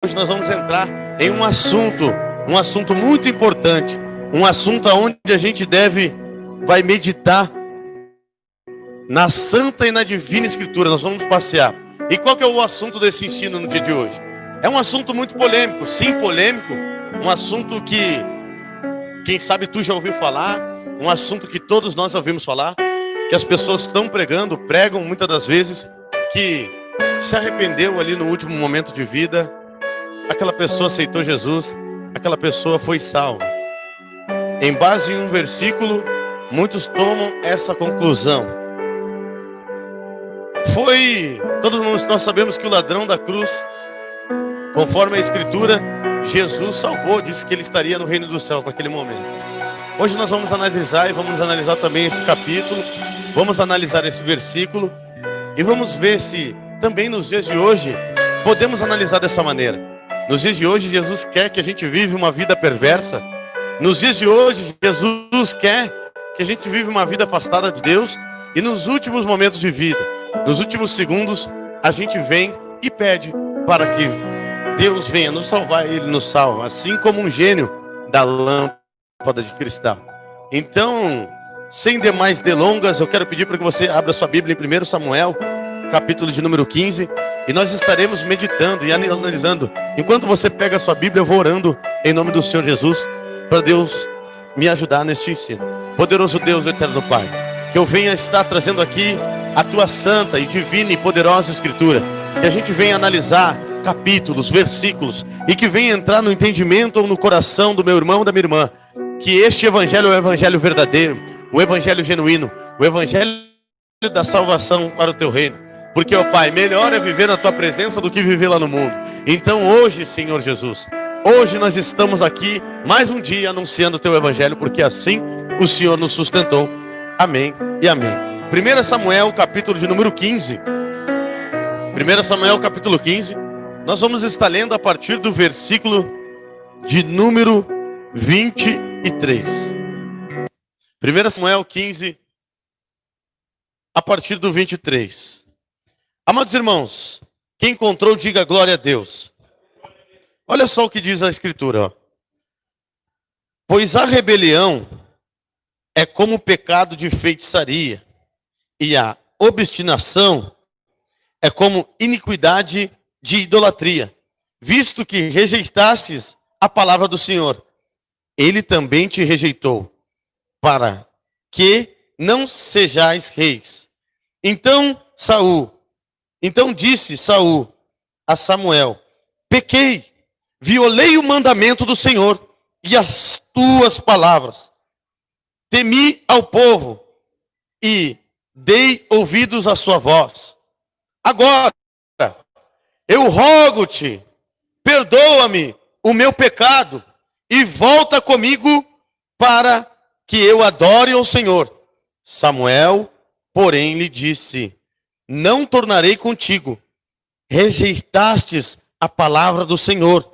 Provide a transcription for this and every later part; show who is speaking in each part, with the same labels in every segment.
Speaker 1: Hoje nós vamos entrar em um assunto muito importante, um assunto onde a gente vai meditar na Santa e na Divina Escritura. Nós vamos passear. E qual que é o assunto desse ensino no dia de hoje? É um assunto muito polêmico, sim, polêmico, um assunto que, quem sabe tu já ouviu falar, um assunto que todos nós ouvimos falar, que as pessoas estão pregam muitas das vezes, que se arrependeu ali no último momento de vida, aquela pessoa aceitou Jesus, aquela pessoa foi salva. Em base em um versículo, muitos tomam essa conclusão. Todos nós sabemos que o ladrão da cruz, conforme a Escritura, Jesus salvou, disse que ele estaria no reino dos céus naquele momento. Hoje nós vamos analisar também esse capítulo, vamos analisar esse versículo e vamos ver se também nos dias de hoje podemos analisar dessa maneira. Nos dias de hoje, Jesus quer que a gente vive uma vida perversa. Nos dias de hoje, Jesus quer que a gente vive uma vida afastada de Deus. E nos últimos momentos de vida, nos últimos segundos, a gente vem e pede para que Deus venha nos salvar. Ele nos salva, assim como um gênio da lâmpada de cristal. Então, sem demais delongas, eu quero pedir para que você abra sua Bíblia em 1 Samuel, capítulo de número 15. E nós estaremos meditando e analisando. Enquanto você pega a sua Bíblia, eu vou orando em nome do Senhor Jesus, para Deus me ajudar neste ensino. Poderoso Deus, eterno Pai, que eu venha estar trazendo aqui a Tua santa e divina e poderosa Escritura. Que a gente venha analisar capítulos, versículos, e que venha entrar no entendimento ou no coração do meu irmão ou da minha irmã. Que este Evangelho é o Evangelho verdadeiro, o Evangelho genuíno, o Evangelho da salvação para o Teu reino. Porque, ó Pai, melhor é viver na Tua presença do que viver lá no mundo. Então hoje, Senhor Jesus, hoje nós estamos aqui mais um dia anunciando o Teu Evangelho, porque assim o Senhor nos sustentou. Amém e amém. 1 Samuel, capítulo de número 15. 1 Samuel, capítulo 15. Nós vamos estar lendo a partir do versículo de número 23. 1 Samuel 15, a partir do 23. Amados irmãos, quem encontrou, diga glória a Deus. Olha só o que diz a Escritura. Ó. Pois a rebelião é como o pecado de feitiçaria, e a obstinação é como iniquidade de idolatria. Visto que rejeitastes a palavra do Senhor, Ele também te rejeitou, para que não sejais reis. Então disse Saul a Samuel: pequei, violei o mandamento do Senhor e as tuas palavras. Temi ao povo e dei ouvidos à sua voz. Agora, eu rogo-te, perdoa-me o meu pecado e volta comigo para que eu adore ao Senhor. Samuel, porém, lhe disse: não tornarei contigo. Rejeitastes a palavra do Senhor,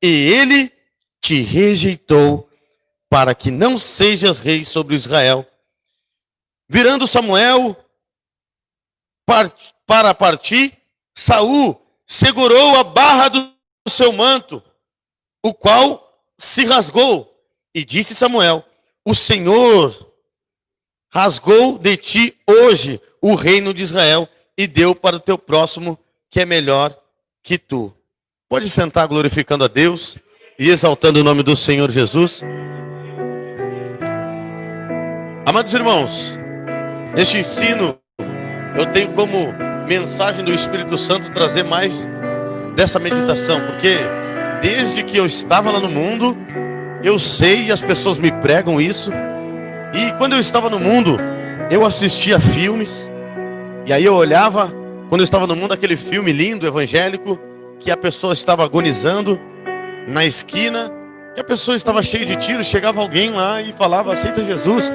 Speaker 1: e Ele te rejeitou, para que não sejas rei sobre Israel. Virando Samuel para partir, Saul segurou a barra do seu manto, o qual se rasgou. E disse Samuel: o Senhor rasgou de ti hoje o reino de Israel e deu para o teu próximo, que é melhor que tu. Pode sentar glorificando a Deus e exaltando o nome do Senhor Jesus. Amados irmãos, este ensino eu tenho como mensagem do Espírito Santo trazer mais dessa meditação, porque desde que eu estava lá no mundo, eu sei e as pessoas me pregam isso. E quando eu estava no mundo, eu assistia filmes. E aí eu olhava, quando eu estava no mundo, aquele filme lindo, evangélico, que a pessoa estava agonizando na esquina, que a pessoa estava cheia de tiros, chegava alguém lá e falava: aceita Jesus.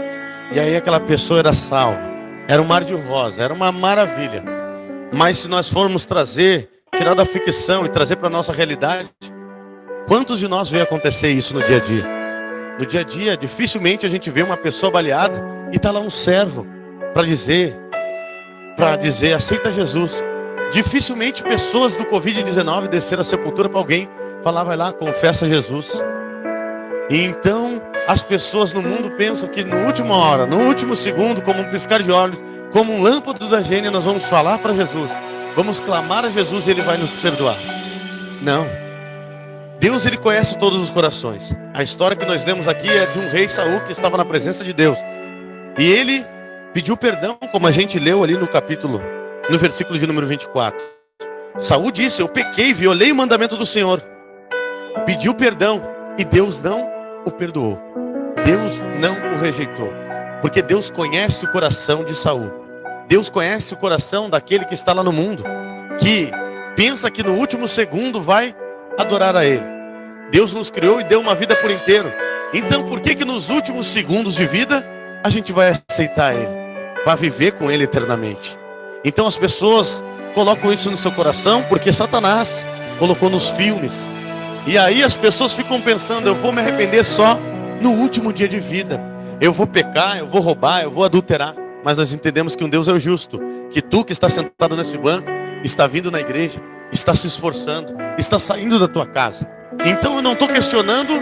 Speaker 1: E aí aquela pessoa era salva. Era um mar de rosa, era uma maravilha. Mas se nós formos tirar da ficção e trazer para a nossa realidade, quantos de nós vê acontecer isso no dia a dia? No dia a dia, dificilmente a gente vê uma pessoa baleada e está lá um servo para dizer: aceita Jesus. Dificilmente pessoas do Covid-19 desceram a sepultura para alguém falar, vai lá, confessa Jesus. E então as pessoas no mundo pensam que na última hora, no último segundo, como um piscar de olhos, como um lâmpada da gênia, nós vamos falar para Jesus, vamos clamar a Jesus e Ele vai nos perdoar. Não. Deus, Ele conhece todos os corações. A história que nós lemos aqui é de um rei Saul que estava na presença de Deus. E ele pediu perdão, como a gente leu ali no versículo de número 24. Saul disse, eu pequei, violei o mandamento do Senhor. Pediu perdão e Deus não o perdoou. Deus não o rejeitou. Porque Deus conhece o coração de Saul. Deus conhece o coração daquele que está lá no mundo, que pensa que no último segundo vai adorar a Ele. Deus nos criou e deu uma vida por inteiro. Então por que nos últimos segundos de vida a gente vai aceitar Ele? Para viver com Ele eternamente. Então as pessoas colocam isso no seu coração porque Satanás colocou nos filmes. E aí as pessoas ficam pensando, eu vou me arrepender só no último dia de vida. Eu vou pecar, eu vou roubar, eu vou adulterar. Mas nós entendemos que um Deus é o justo. Que tu que está sentado nesse banco, está vindo na igreja, está se esforçando, está saindo da tua casa. Então eu não estou questionando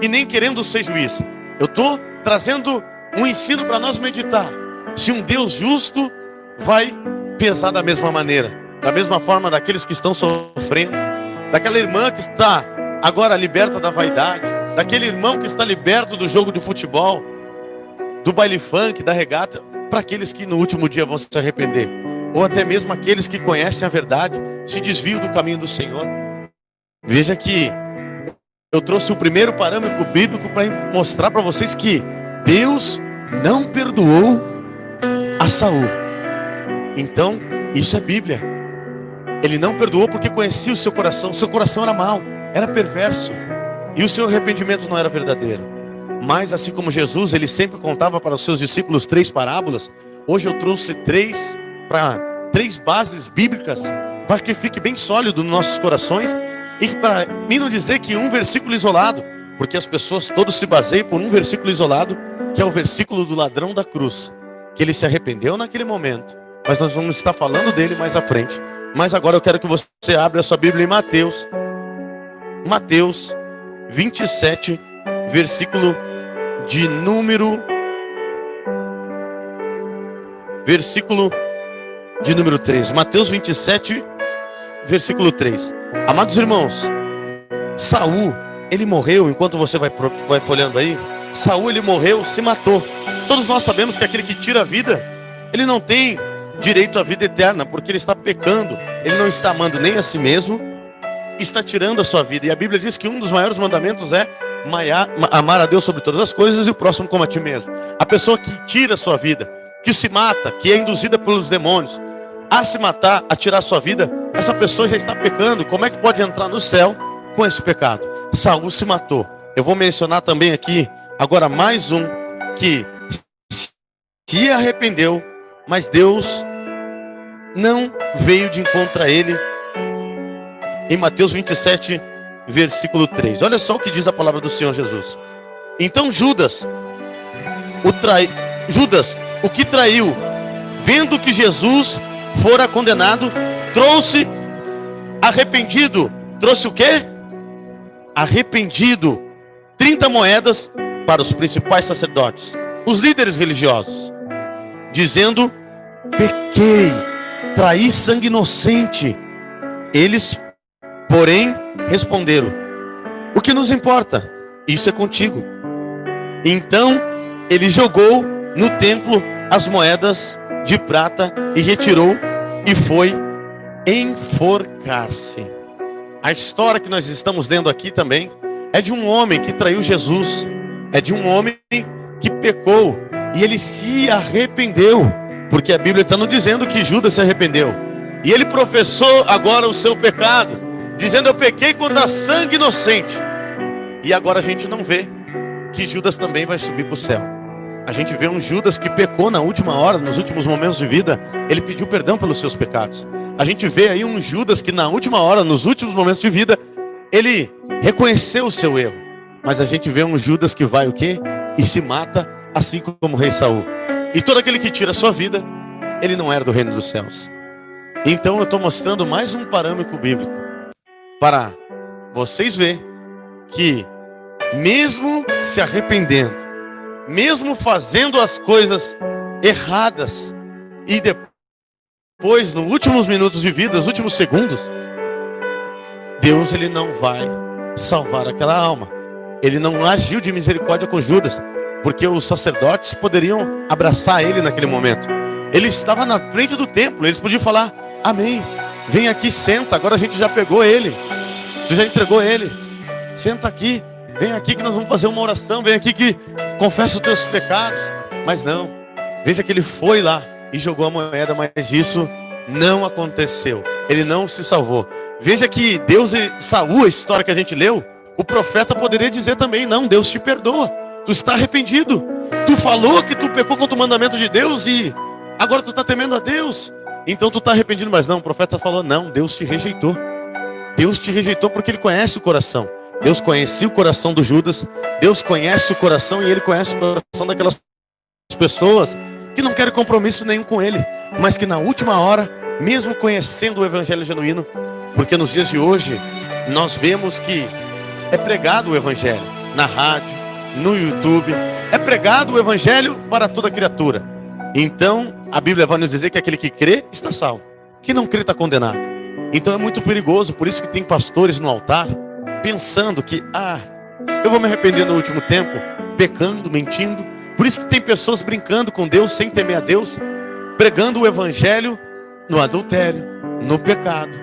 Speaker 1: e nem querendo ser juiz. Eu estou trazendo um ensino para nós meditar. Se um Deus justo vai pesar da mesma maneira, da mesma forma daqueles que estão sofrendo, daquela irmã que está agora liberta da vaidade, daquele irmão que está liberto do jogo de futebol, do baile funk, da regata, para aqueles que no último dia vão se arrepender, ou até mesmo aqueles que conhecem a verdade, se desviam do caminho do Senhor. Veja que eu trouxe o primeiro parâmetro bíblico para mostrar para vocês que Deus não perdoou a Saul. Então, isso é Bíblia. Ele não perdoou porque conhecia o seu coração era mau, era perverso, e o seu arrependimento não era verdadeiro. Mas assim como Jesus, ele sempre contava para os seus discípulos 3 parábolas. Hoje eu trouxe 3 bases bíblicas para que fique bem sólido nos nossos corações, e para mim não dizer que um versículo isolado, porque as pessoas todos se baseiam por um versículo isolado, que é o versículo do ladrão da cruz, que ele se arrependeu naquele momento, mas nós vamos estar falando dele mais à frente. Mas agora eu quero que você abra a sua Bíblia em Mateus 27, versículo de número 3. Mateus 27, versículo 3. Amados irmãos, Saul, ele morreu, enquanto você vai folhando aí, Saul, ele morreu, se matou. Todos nós sabemos que aquele que tira a vida, ele não tem direito à vida eterna, porque ele está pecando, ele não está amando nem a si mesmo, está tirando a sua vida. E a Bíblia diz que um dos maiores mandamentos é amar a Deus sobre todas as coisas e o próximo como a ti mesmo. A pessoa que tira a sua vida, que se mata, que é induzida pelos demônios a se matar, a tirar a sua vida, essa pessoa já está pecando. Como é que pode entrar no céu com esse pecado? Saul se matou. Eu vou mencionar também aqui agora mais um que se arrependeu, mas Deus não veio de encontro a ele. Em Mateus 27, versículo 3. Olha só o que diz a palavra do Senhor Jesus. Então Judas, o que traiu, vendo que Jesus fora condenado, trouxe arrependido. Trouxe o quê? Arrependido 30 moedas para os principais sacerdotes, os líderes religiosos, dizendo: pequei, traí sangue inocente. Eles, porém, responderam: o que nos importa? Isso é contigo. Então ele jogou no templo as moedas de prata e retirou e foi enforcar-se. A história que nós estamos lendo aqui também é de um homem que traiu Jesus, é de um homem que pecou e ele se arrependeu, porque a Bíblia está nos dizendo que Judas se arrependeu e ele professou agora o seu pecado, dizendo: eu pequei contra sangue inocente. E agora a gente não vê que Judas também vai subir para o céu. A gente vê um Judas que pecou na última hora, nos últimos momentos de vida, ele pediu perdão pelos seus pecados. A gente vê aí um Judas que na última hora, nos últimos momentos de vida, ele reconheceu o seu erro. Mas a gente vê um Judas que vai o quê? E se mata, assim como o rei Saul. E todo aquele que tira a sua vida, ele não era do reino dos céus. Então eu estou mostrando mais um parâmetro bíblico para vocês verem que mesmo se arrependendo, mesmo fazendo as coisas erradas e depois, nos últimos minutos de vida, nos últimos segundos, Deus ele não vai salvar aquela alma. Ele não agiu de misericórdia com Judas, porque os sacerdotes poderiam abraçar ele naquele momento. Ele estava na frente do templo, eles podiam falar: amém, vem aqui, senta, agora a gente já pegou ele, tu já entregou ele, senta aqui, vem aqui que nós vamos fazer uma oração, vem aqui que confessa os teus pecados. Mas não, veja que ele foi lá e jogou a moeda, mas isso não aconteceu, ele não se salvou. Veja que Deus, Saul, a história que a gente leu, o profeta poderia dizer também: não, Deus te perdoa, tu está arrependido, tu falou que tu pecou contra o mandamento de Deus e agora tu está temendo a Deus, então tu está arrependido. Mas não, o profeta falou: não, Deus te rejeitou. Deus te rejeitou porque Ele conhece o coração. Deus conhecia o coração do Judas, Deus conhece o coração e Ele conhece o coração daquelas pessoas que não querem compromisso nenhum com Ele, mas que na última hora, mesmo conhecendo o evangelho genuíno, porque nos dias de hoje nós vemos que é pregado o evangelho na rádio, no YouTube, é pregado o evangelho para toda criatura. Então a Bíblia vai nos dizer que aquele que crê está salvo, que não crê está condenado. Então é muito perigoso, por isso que tem pastores no altar pensando que eu vou me arrepender no último tempo, pecando, mentindo. Por isso que tem pessoas brincando com Deus sem temer a Deus, pregando o evangelho no adultério, no pecado.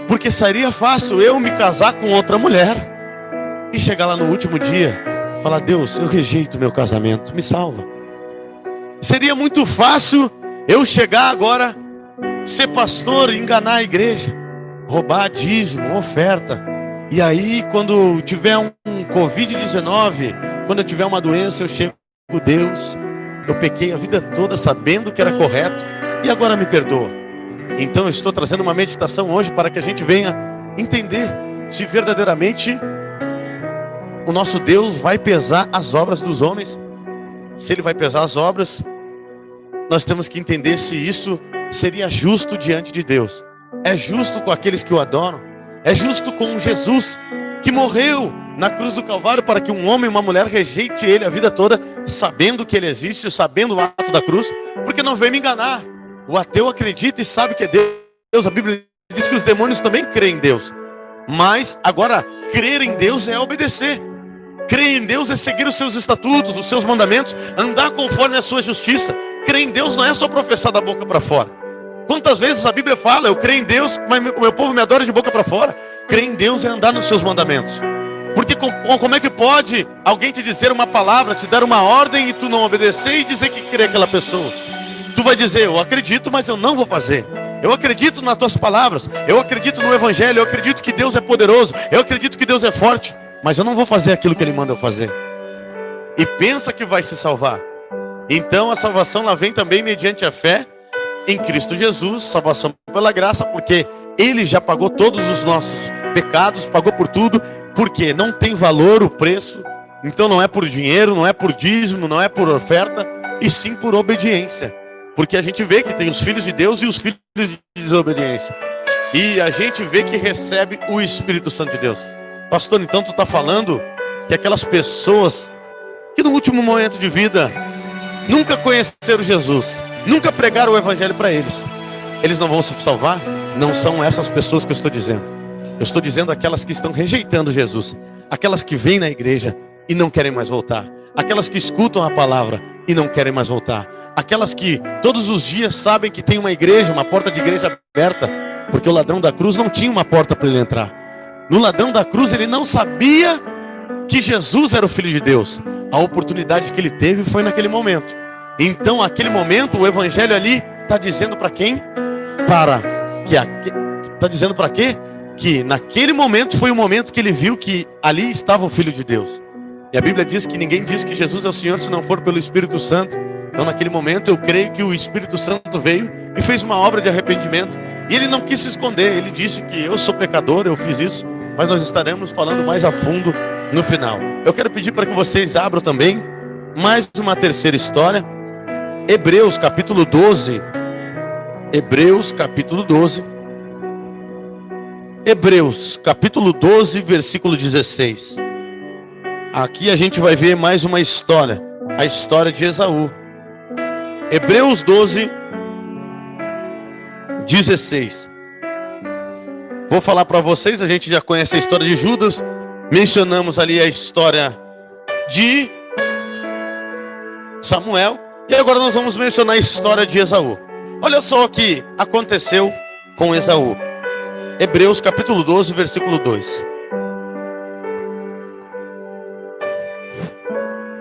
Speaker 1: Porque seria fácil eu me casar com outra mulher e chegar lá no último dia, falar: Deus, eu rejeito meu casamento, me salva. Seria muito fácil eu chegar agora, ser pastor, enganar a igreja, roubar dízimo, oferta. E aí quando tiver um Covid-19, quando eu tiver uma doença, eu chego: Deus, eu pequei a vida toda sabendo que era correto e agora me perdoa. Então eu estou trazendo uma meditação hoje para que a gente venha entender se verdadeiramente o nosso Deus vai pesar as obras dos homens. Se Ele vai pesar as obras, nós temos que entender se isso seria justo diante de Deus. É justo com aqueles que o adoram, é justo com Jesus que morreu na cruz do Calvário para que um homem e uma mulher rejeite Ele a vida toda, sabendo que Ele existe, sabendo o ato da cruz, porque não vem me enganar. O ateu acredita e sabe que é Deus. A Bíblia diz que os demônios também creem em Deus. Mas agora, crer em Deus é obedecer. Crer em Deus é seguir os seus estatutos, os seus mandamentos, andar conforme a sua justiça. Crer em Deus não é só professar da boca para fora. Quantas vezes a Bíblia fala: eu creio em Deus, mas o meu povo me adora de boca para fora. Crer em Deus é andar nos seus mandamentos. Porque como é que pode alguém te dizer uma palavra, te dar uma ordem e tu não obedecer e dizer que crê aquela pessoa? Tu vai dizer: eu acredito, mas eu não vou fazer. Eu acredito nas tuas palavras, eu acredito no evangelho, eu acredito que Deus é poderoso, eu acredito que Deus é forte, mas eu não vou fazer aquilo que Ele manda eu fazer. E pensa que vai se salvar. Então a salvação ela vem também mediante a fé em Cristo Jesus, salvação pela graça, porque Ele já pagou todos os nossos pecados, pagou por tudo, porque não tem valor o preço. Então não é por dinheiro, não é por dízimo, não é por oferta, e sim por obediência. Porque a gente vê que tem os filhos de Deus e os filhos de desobediência. E a gente vê que recebe o Espírito Santo de Deus. Pastor, então tu está falando que aquelas pessoas que no último momento de vida nunca conheceram Jesus, nunca pregaram o evangelho para eles não vão se salvar? Não são essas pessoas que eu estou dizendo. Eu estou dizendo aquelas que estão rejeitando Jesus, aquelas que vêm na igreja e não querem mais voltar, aquelas que escutam a palavra e não querem mais voltar, aquelas que todos os dias sabem que tem uma igreja, uma porta de igreja aberta, porque o ladrão da cruz não tinha uma porta para ele entrar. No ladrão da cruz ele não sabia que Jesus era o Filho de Deus. A oportunidade que ele teve foi naquele momento. Então aquele momento o evangelho ali está dizendo para quem? Está dizendo para quê? Que naquele momento foi o momento que ele viu que ali estava o Filho de Deus. E a Bíblia diz que ninguém diz que Jesus é o Senhor se não for pelo Espírito Santo. Então naquele momento eu creio que o Espírito Santo veio e fez uma obra de arrependimento. E ele não quis se esconder, ele disse que eu sou pecador, eu fiz isso. Mas nós estaremos falando mais a fundo no final. Eu quero pedir para que vocês abram também mais uma terceira história. Hebreus capítulo 12, Hebreus capítulo 12. Hebreus capítulo 12, versículo 16. Aqui a gente vai ver mais uma história. A história de Esaú. Hebreus 12, 16. Vou falar para vocês, a gente já conhece a história de Judas. Mencionamos ali a história de Samuel. E agora nós vamos mencionar a história de Esaú. Olha só o que aconteceu com Esaú. Hebreus capítulo 12, versículo 2.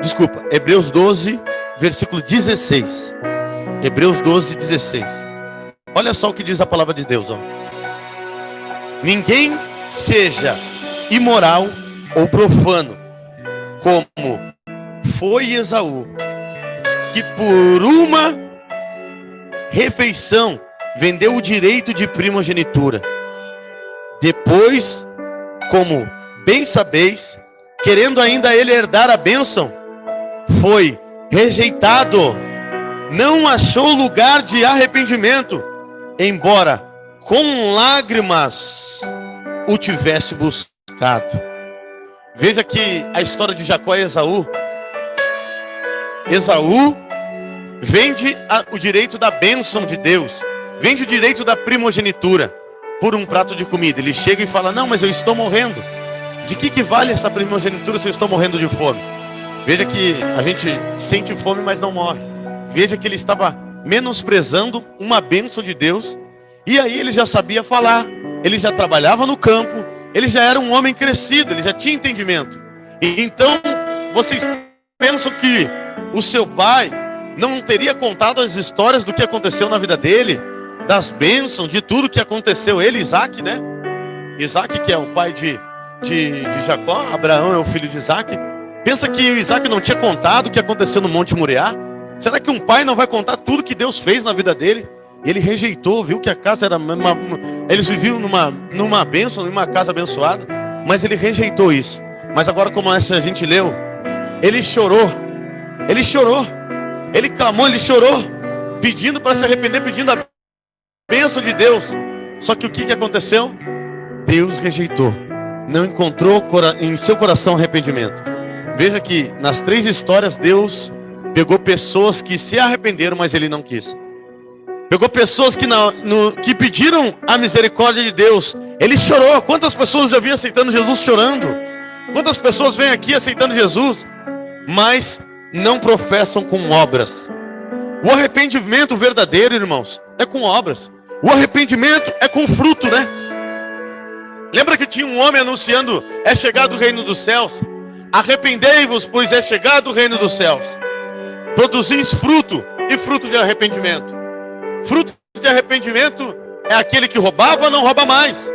Speaker 1: Desculpa, Hebreus 12, versículo 16. Hebreus 12, 16. Olha só o que diz a palavra de Deus, ó. Ninguém seja imoral ou profano, como foi Esaú, que por uma refeição vendeu o direito de primogenitura. Depois, como bem sabeis, querendo ainda ele herdar a bênção, foi rejeitado, não achou lugar de arrependimento, embora com lágrimas o tivesse buscado. Veja que a história de Jacó e Esaú. Esaú vende o direito da bênção de Deus, vende o direito da primogenitura por um prato de comida. Ele chega e fala: não, mas eu estou morrendo. De que vale essa primogenitura se eu estou morrendo de fome? Veja que a gente sente fome, mas não morre. Veja que ele estava menosprezando uma bênção de Deus. E aí ele já sabia falar, ele já trabalhava no campo, ele já era um homem crescido, ele já tinha entendimento. E então, vocês pensam que o seu pai não teria contado as histórias do que aconteceu na vida dele, das bênçãos, de tudo que aconteceu? Ele, Isaac, né? Isaac, que é o pai de Jacó, Abraão é o filho de Isaac. Pensa que o Isaac não tinha contado o que aconteceu no Monte Moriá? Será que um pai não vai contar tudo que Deus fez na vida dele? Ele rejeitou, viu que a casa era eles viviam numa bênção, numa casa abençoada, mas ele rejeitou isso. Mas agora, como essa a gente leu, ele chorou, ele clamou, ele chorou, pedindo para se arrepender, pedindo a bênção de Deus. Só que o que aconteceu? Deus rejeitou, não encontrou em seu coração arrependimento. Veja que nas três histórias Deus pegou pessoas que se arrependeram, mas ele não quis. Pegou pessoas que pediram a misericórdia de Deus. Ele chorou. Quantas pessoas já vi aceitando Jesus chorando? Quantas pessoas vêm aqui aceitando Jesus, mas não professam com obras? O arrependimento verdadeiro, irmãos, é com obras. O arrependimento é com fruto, né? Lembra que tinha um homem anunciando: é chegado o reino dos céus? Arrependei-vos, pois é chegado o reino dos céus. Produzis fruto, e fruto de arrependimento. Fruto de arrependimento é aquele que roubava, não rouba mais.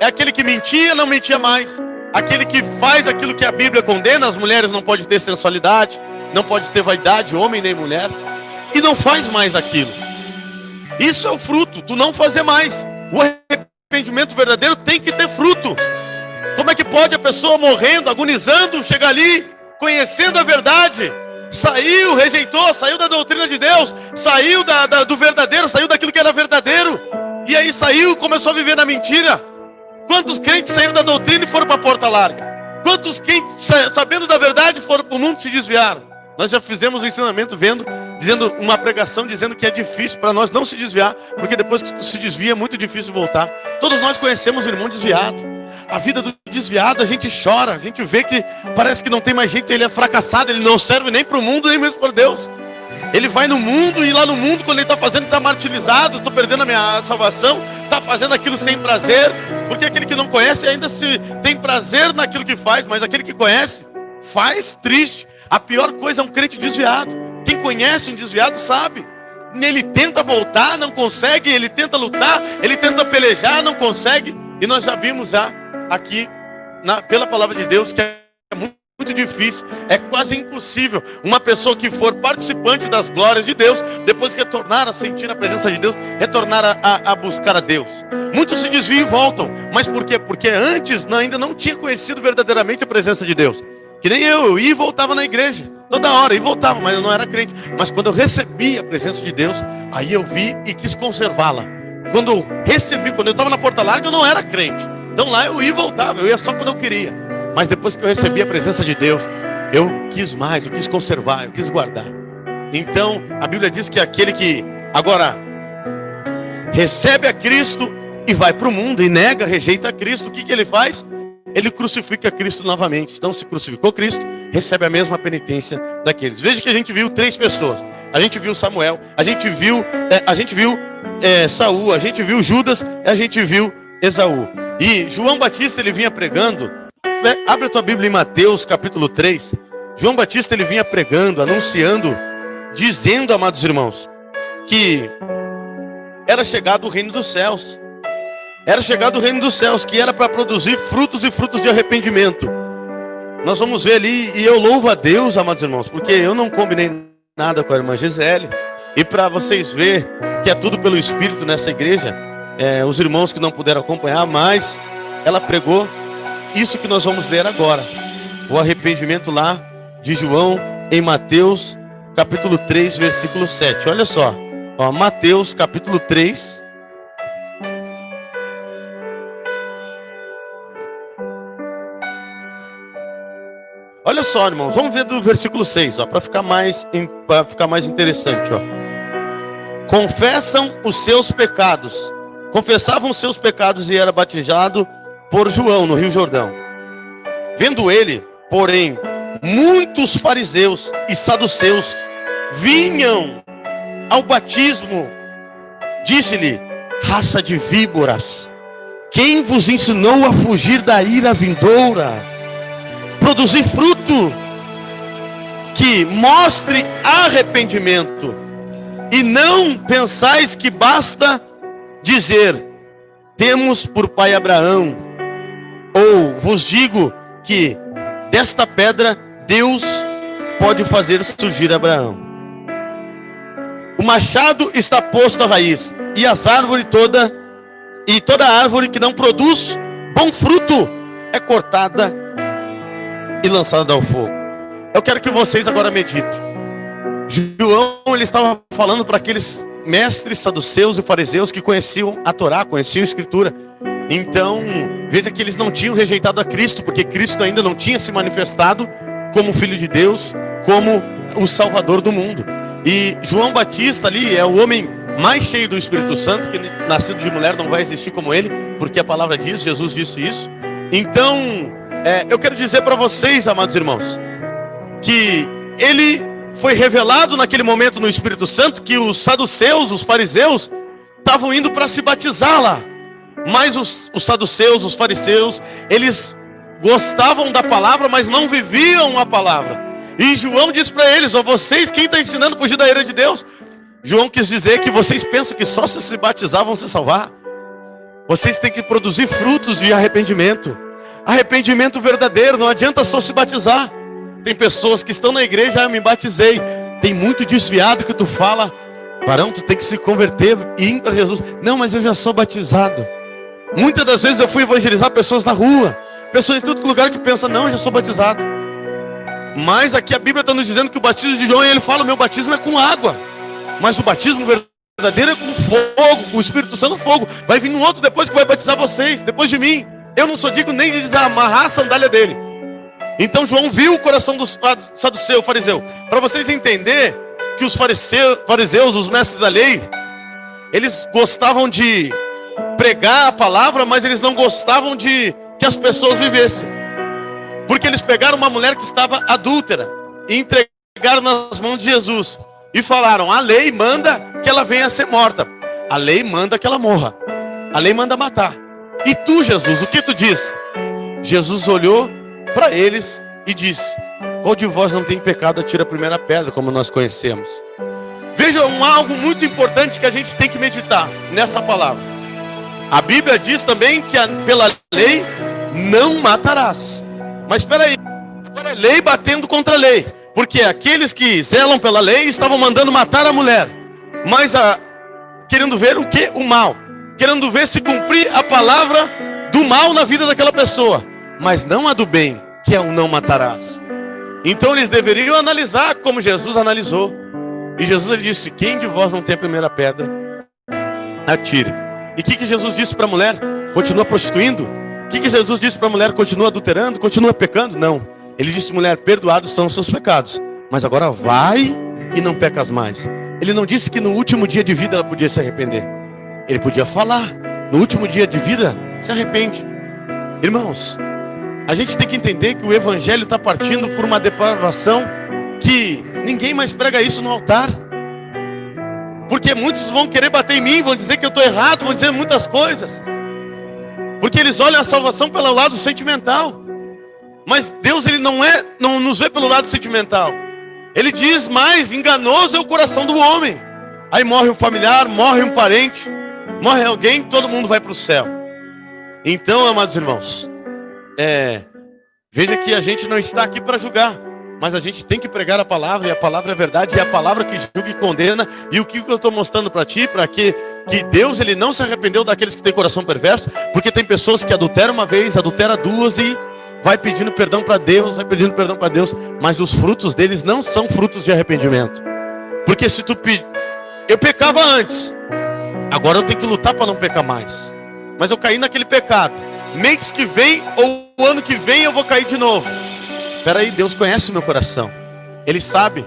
Speaker 1: É aquele que mentia, não mentia mais. Aquele que faz aquilo que a Bíblia condena. As mulheres não podem ter sensualidade, não pode ter vaidade, homem nem mulher, e não faz mais aquilo. Isso é o fruto, tu não fazer mais. O arrependimento verdadeiro tem que ter fruto. Como é que pode a pessoa morrendo, agonizando, chegar ali, conhecendo a verdade, saiu, rejeitou, saiu da doutrina de Deus, saiu do verdadeiro, saiu daquilo que era verdadeiro, e aí saiu, começou a viver na mentira? Quantos crentes saíram da doutrina e foram para a porta larga? Quantos crentes, sabendo da verdade, foram para o mundo e se desviaram? Nós já fizemos o ensinamento dizendo uma pregação, dizendo que é difícil para nós não se desviar, porque depois que se desvia é muito difícil voltar. Todos nós conhecemos o irmão desviado. A vida do desviado, a gente chora, a gente vê que parece que não tem mais jeito, ele é fracassado, ele não serve nem para o mundo, nem mesmo para Deus. Ele vai no mundo, e lá no mundo, quando ele está fazendo, está martirizado, estou perdendo a minha salvação, está fazendo aquilo sem prazer, porque aquele que não conhece ainda se tem prazer naquilo que faz, mas aquele que conhece, faz triste. A pior coisa é um crente desviado. Quem conhece um desviado sabe. Ele tenta voltar, não consegue, ele tenta lutar, ele tenta pelejar, não consegue. E nós já vimos aqui, pela palavra de Deus, que é muito difícil, é quase impossível uma pessoa que for participante das glórias de Deus, depois retornar a sentir a presença de Deus, retornar a buscar a Deus. Muitos se desviam e voltam, mas por quê? Porque antes ainda não tinha conhecido verdadeiramente a presença de Deus. Que nem eu ia e voltava na igreja, toda hora, e voltava, mas eu não era crente. Mas quando eu recebi a presença de Deus, aí eu vi e quis conservá-la. Quando eu estava na Porta Larga, eu não era crente. Então lá eu ia e voltava, eu ia só quando eu queria. Mas depois que eu recebi a presença de Deus, eu quis mais, eu quis conservar, eu quis guardar. Então, a Bíblia diz que aquele que agora recebe a Cristo e vai para o mundo e nega, rejeita a Cristo, o que ele faz? Ele crucifica Cristo novamente. Então, se crucificou Cristo, recebe a mesma penitência daqueles. Veja que a gente viu 3 pessoas. A gente viu Samuel, a gente viu Saul, a gente viu Judas, a gente viu Esaú. E João Batista, ele vinha pregando. Abre a tua Bíblia em Mateus capítulo 3. João Batista, ele vinha pregando, anunciando, dizendo, amados irmãos, que era chegado o reino dos céus. Era chegado o reino dos céus, que era para produzir frutos e frutos de arrependimento. Nós vamos ver ali, e eu louvo a Deus, amados irmãos, porque eu não combinei nada com a irmã Gisele. E para vocês verem que é tudo pelo Espírito nessa igreja, os irmãos que não puderam acompanhar, mas ela pregou isso que nós vamos ler agora. O arrependimento lá de João em Mateus capítulo 3, versículo 7. Olha só, Mateus capítulo 3. Olha só, irmãos, vamos ver do versículo 6, para ficar mais interessante, Confessavam os seus pecados e era batizado por João no Rio Jordão. Vendo ele, porém, muitos fariseus e saduceus vinham ao batismo, disse-lhe: raça de víboras, quem vos ensinou a fugir da ira vindoura? Produzir fruto que mostre arrependimento, e não pensais que basta dizer: temos por pai Abraão. Ou vos digo que desta pedra Deus pode fazer surgir Abraão. O machado está posto à raiz, e toda árvore que não produz bom fruto é cortada e lançada ao fogo. Eu quero que vocês agora meditem. João, ele estava falando para aqueles mestres saduceus e fariseus que conheciam a Torá, conheciam a Escritura. Então, veja que eles não tinham rejeitado a Cristo, porque Cristo ainda não tinha se manifestado como Filho de Deus, como o Salvador do mundo. E João Batista ali é o homem mais cheio do Espírito Santo, que nascido de mulher não vai existir como ele, porque a palavra diz, Jesus disse isso. Então, eu quero dizer para vocês, amados irmãos, que ele foi revelado naquele momento no Espírito Santo, que os saduceus, os fariseus, estavam indo para se batizar lá. Mas os saduceus, os fariseus, eles gostavam da palavra, mas não viviam a palavra. E João disse para eles: vocês, quem está ensinando a fugir da ira de Deus? João quis dizer que vocês pensam que só se batizar vão se salvar. Vocês têm que produzir frutos de arrependimento. Arrependimento verdadeiro, não adianta só se batizar. Tem pessoas que estão na igreja: eu me batizei. Tem muito desviado que tu fala: varão, tu tem que se converter e ir para Jesus. Não, mas eu já sou batizado. Muitas das vezes eu fui evangelizar pessoas na rua, pessoas em todo lugar que pensam: não, eu já sou batizado. Mas aqui a Bíblia está nos dizendo que o batismo de João, ele fala: meu batismo é com água, mas o batismo verdadeiro é com fogo, com o Espírito Santo, fogo. Vai vir um outro depois que vai batizar vocês, depois de mim. Eu não sou digno nem de desamarrar a sandália dele. Então João viu o coração do saduceu, fariseu. Para vocês entenderem que os fariseus, os mestres da lei, eles gostavam de pregar a palavra, mas eles não gostavam de que as pessoas vivessem. Porque eles pegaram uma mulher que estava adúltera e entregaram nas mãos de Jesus. E falaram: a lei manda que ela venha a ser morta. A lei manda que ela morra. A lei manda matar. E tu, Jesus, o que tu diz? Jesus olhou para eles e disse: qual de vós não tem pecado, atira a primeira pedra, como nós conhecemos. Vejam algo muito importante que a gente tem que meditar nessa palavra. A Bíblia diz também que pela lei não matarás. Mas espera aí, agora é lei batendo contra a lei, porque aqueles que zelam pela lei estavam mandando matar a mulher, mas querendo ver o que? O mal, querendo ver se cumprir a palavra do mal na vida daquela pessoa, mas não a do bem, que é o não matarás. Então eles deveriam analisar como Jesus analisou. E Jesus ele disse: quem de vós não tem a primeira pedra, atire. E o que Jesus disse para a mulher? Continua prostituindo? O que Jesus disse para a mulher? Continua adulterando? Continua pecando? Não. Ele disse: mulher, perdoados são os seus pecados, mas agora vai e não pecas mais. Ele não disse que no último dia de vida ela podia se arrepender. Ele podia falar: no último dia de vida, se arrepende. Irmãos, a gente tem que entender que o evangelho está partindo por uma depravação que ninguém mais prega isso no altar. Porque muitos vão querer bater em mim, vão dizer que eu estou errado, vão dizer muitas coisas. Porque eles olham a salvação pelo lado sentimental. Mas Deus ele não nos vê pelo lado sentimental. Ele diz mais: enganoso é o coração do homem. Aí morre um familiar, morre um parente, morre alguém, todo mundo vai para o céu. Então, amados irmãos, veja que a gente não está aqui para julgar, mas a gente tem que pregar a palavra, e a palavra é verdade, e é a palavra que julga e condena. E o que eu estou mostrando para ti, para que Deus ele não se arrependeu daqueles que têm coração perverso, porque tem pessoas que adulteram uma vez, adulteram duas e vai pedindo perdão para Deus, vai pedindo perdão para Deus, mas os frutos deles não são frutos de arrependimento. Porque se tu eu pecava antes, agora eu tenho que lutar para não pecar mais. Mas eu caí naquele pecado, mês que vem ou o ano que vem eu vou cair de novo. Espera aí, Deus conhece o meu coração, Ele sabe,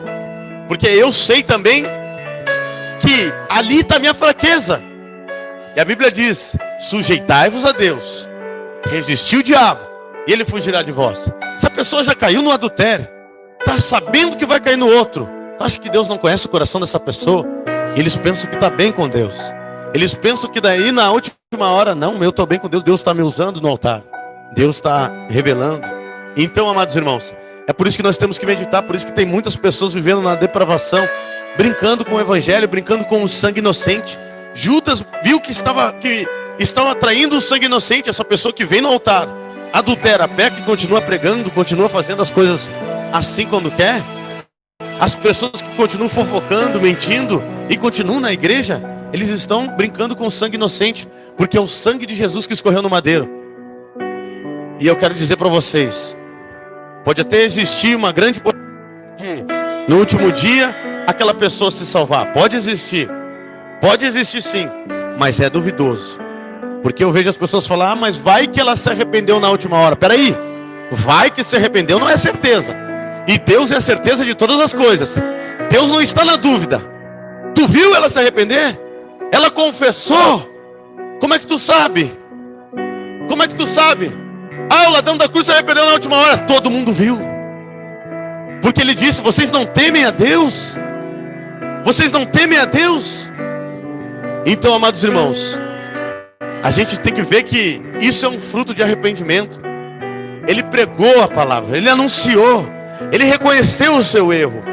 Speaker 1: porque eu sei também que ali está a minha fraqueza. E a Bíblia diz: sujeitai-vos a Deus, resisti o diabo e ele fugirá de vós. Se a pessoa já caiu no adultério, está sabendo que vai cair no outro, tu acha que Deus não conhece o coração dessa pessoa? Eles pensam que está bem com Deus. Eles pensam que daí na última hora, não, eu estou bem com Deus, Deus está me usando no altar, Deus está revelando. Então, amados irmãos, é por isso que nós temos que meditar, por isso que tem muitas pessoas vivendo na depravação, brincando com o evangelho, brincando com o sangue inocente. Judas viu que estava atraindo o sangue inocente, essa pessoa que vem no altar, adultera, peca e continua pregando, continua fazendo as coisas assim quando quer. As pessoas que continuam fofocando, mentindo e continuam na igreja, eles estão brincando com o sangue inocente, porque é o sangue de Jesus que escorreu no madeiro. E eu quero dizer para vocês, pode até existir uma grande no último dia aquela pessoa se salvar, pode existir sim, mas é duvidoso. Porque eu vejo as pessoas falar: ah, mas vai que ela se arrependeu na última hora. Peraí, vai que se arrependeu não é certeza. E Deus é a certeza de todas as coisas. Deus não está na dúvida. Tu viu ela se arrepender? Ela confessou. Como é que tu sabe? Como é que tu sabe? Ah, o ladrão da cruz se arrependeu na última hora. Todo mundo viu. Porque ele disse: vocês não temem a Deus? Vocês não temem a Deus? Então, amados irmãos, a gente tem que ver que isso é um fruto de arrependimento. Ele pregou a palavra, ele anunciou, ele reconheceu o seu erro.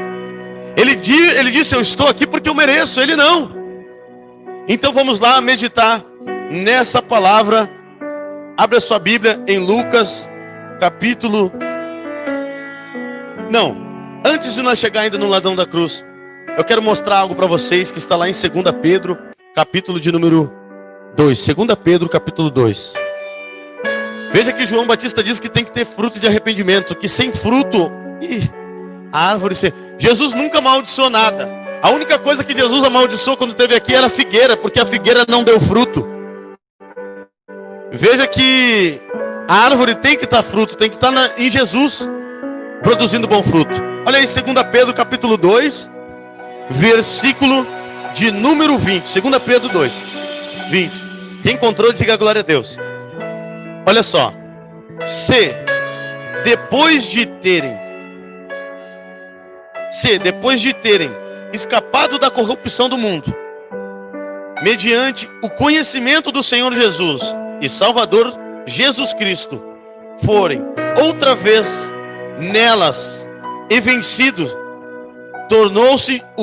Speaker 1: Ele disse: eu estou aqui porque eu mereço, ele não. Então vamos lá meditar nessa palavra. Abre a sua Bíblia em Lucas, capítulo... Não, antes de nós chegar ainda no ladrão da cruz, eu quero mostrar algo para vocês que está lá em 2 Pedro, capítulo de número 2. 2 Pedro, capítulo 2. Veja que João Batista diz que tem que ter fruto de arrependimento, que sem fruto, a árvore... Jesus nunca amaldiçoou nada. A única coisa que Jesus amaldiçoou quando esteve aqui era a figueira, porque a figueira não deu fruto. Veja que a árvore tem que estar fruto, tem que estar em Jesus, produzindo bom fruto. Olha aí, 2 Pedro capítulo 2, versículo de número 20. 2 Pedro 2, 20. Quem encontrou, diga glória a Deus. Olha só. Se depois de terem escapado da corrupção do mundo, mediante o conhecimento do Senhor Jesus e Salvador Jesus Cristo, forem outra vez nelas e vencidos, tornou-se o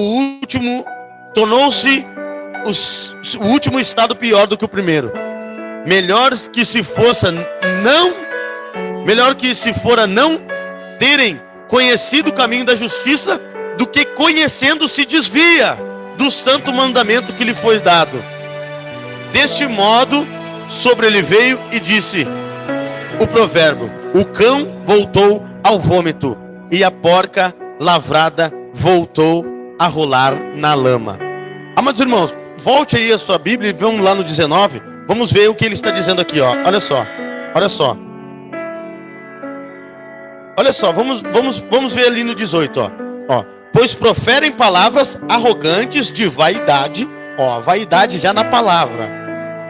Speaker 1: último estado pior do que o primeiro. Melhor que se fora não terem conhecido o caminho da justiça, do que conhecendo se desvia do santo mandamento que lhe foi dado. Deste modo, sobre ele veio e disse o provérbio: o cão voltou ao vômito, e a porca lavrada voltou a rolar na lama. Amados irmãos, volte aí a sua Bíblia e vamos lá no 19. Vamos ver o que ele está dizendo aqui, ó. Olha só, olha só. Olha só, vamos ver ali no 18, ó. Pois proferem palavras arrogantes de vaidade. Ó, vaidade já na palavra.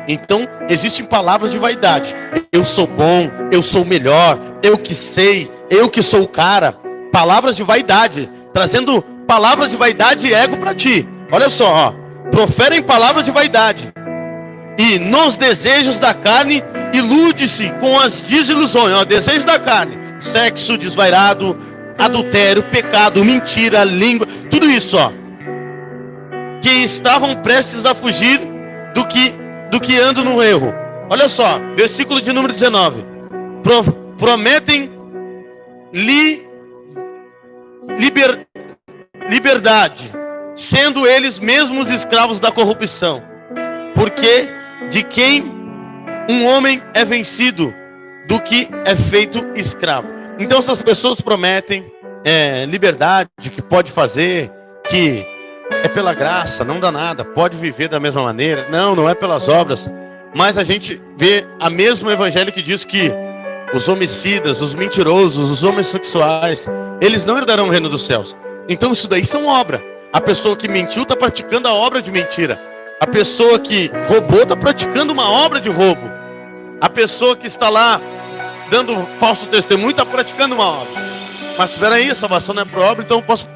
Speaker 1: Então, existem palavras de vaidade. Eu sou bom, eu sou melhor, eu que sei, eu que sou o cara. Palavras de vaidade, trazendo palavras de vaidade e ego para ti. Olha só, ó. Proferem palavras de vaidade. E nos desejos da carne, ilude-se com as desilusões. Ó, desejo da carne. Sexo desvairado, adultério, pecado, mentira, língua. Tudo isso, ó. Que estavam prestes a fugir do que andam no erro. Olha só, versículo de número 19. Prometem liberdade, sendo eles mesmos escravos da corrupção. Porque de quem um homem é vencido, do que é feito escravo. Então essas pessoas prometem liberdade, que pode fazer, que é pela graça, não dá nada, pode viver da mesma maneira. Não é pelas obras. Mas a gente vê a mesmo evangelho que diz que os homicidas, os mentirosos, os homossexuais, eles não herdarão o reino dos céus. Então isso daí são obra. A pessoa que mentiu está praticando a obra de mentira. A pessoa que roubou está praticando uma obra de roubo. A pessoa que está lá dando falso testemunho está praticando uma obra. Mas espera aí, a salvação não é por obra, então eu posso